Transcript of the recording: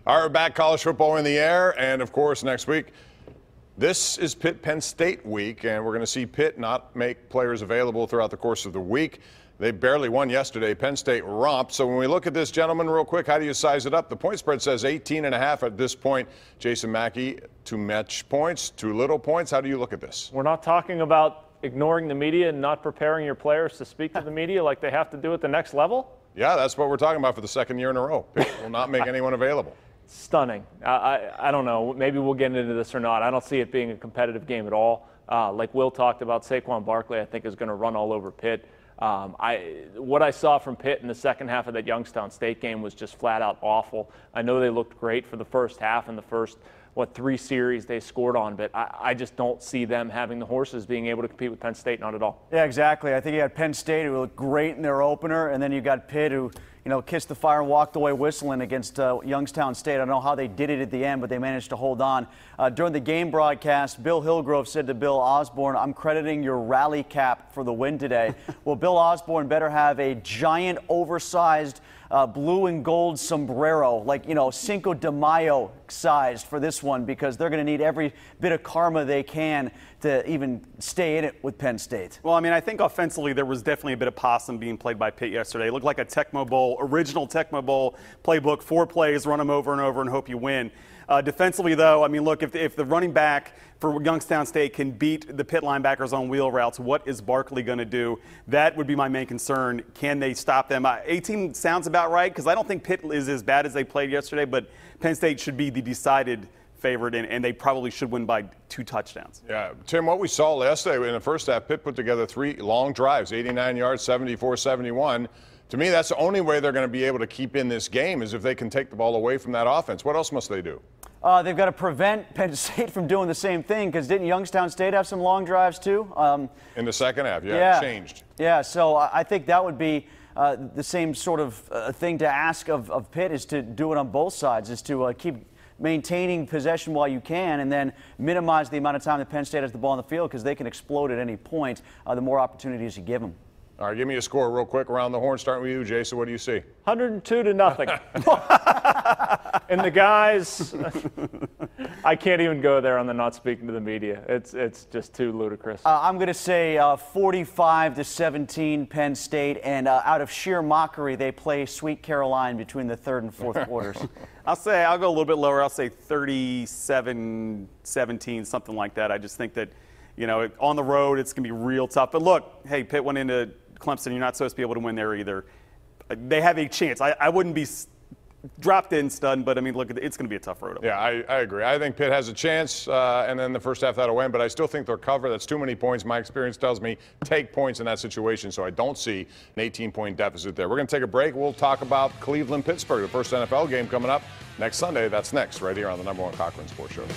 All right, we're back. College football in the air. And, of course, next week, this is Pitt-Penn State week, and we're going to see Pitt not make players available throughout the course of the week. They barely won yesterday. Penn State romped. So when we look at this, gentlemen, real quick, how do you size it up? The point spread says 18.5 at this point. Jason Mackey, too much points, too little points. How do you look at this? We're not talking about ignoring the media and not preparing your players to speak to the media like they have to do at the next level? Yeah, that's what we're talking about for the second year in a row. Pitt will not make anyone available. Stunning. I don't know. Maybe we'll get into this or not. I don't see it being a competitive game at all. Like Will talked about, Saquon Barkley, I think, is going to run all over Pitt. What I saw from Pitt in the second half of that Youngstown State game was just flat out awful. I know they looked great for the first half and the first, 3 series they scored on, but I just don't see them having the horses being able to compete with Penn State, not at all. Yeah, exactly. I think you had Penn State who looked great in their opener, and then you got Pitt who, kissed the fire and walked away whistling against Youngstown State. I don't know how they did it at the end, but they managed to hold on. During the game broadcast, Bill Hillgrove said to Bill Osborne, "I'm crediting your rally cap for the win today." Well, Bill Osborne better have a giant, oversized blue and gold sombrero, like, Cinco de Mayo sized for this one, because they're going to need every bit of karma they can to even stay in it with Penn State. Well, I mean, I think offensively there was definitely a bit of possum being played by Pitt yesterday. It looked like a Tecmo Bowl, original Tecmo Bowl playbook, 4 plays, run them over and over and hope you win. Defensively, though, I mean, look, if the running back for Youngstown State can beat the Pitt linebackers on wheel routes, what is Barkley going to do? That would be my main concern. Can they stop them? 18 sounds about right, because I don't think Pitt is as bad as they played yesterday, but Penn State should be the decided favorite, and they probably should win by 2 touchdowns. Yeah, Tim, what we saw yesterday in the first half, Pitt put together 3 long drives, 89 yards, 74-71. To me, that's the only way they're going to be able to keep in this game is if they can take the ball away from that offense. What else must they do? They've got to prevent Penn State from doing the same thing, because didn't Youngstown State have some long drives too? In the second half, yeah, changed. Yeah, so I think that would be the same sort of thing to ask of Pitt, is to do it on both sides, is to keep maintaining possession while you can, and then minimize the amount of time that Penn State has the ball on the field, because they can explode at any point the more opportunities you give them. All right, give me a score real quick around the horn, starting with you, Jason. What do you see? 102-0. And the guys, I can't even go there on the not speaking to the media. It's just too ludicrous. I'm going to say 45-17 Penn State, and out of sheer mockery, they play Sweet Caroline between the 3rd and 4th quarters. I'll go a little bit lower. I'll say 37-17, something like that. I just think that, on the road, it's going to be real tough. But look, hey, Pitt went into Clemson. You're not supposed to be able to win there either. They have a chance. I wouldn't be dropped in stunned, but I mean, look, it's going to be a tough road. Yeah, I agree. I think Pitt has a chance, and then the first half that'll win, but I still think they'll cover. That's too many points. My experience tells me take points in that situation, so I don't see an 18-point deficit there. We're going to take a break. We'll talk about Cleveland-Pittsburgh, the first NFL game coming up next Sunday. That's next, right here on the #1 Cochran Sports Showdown.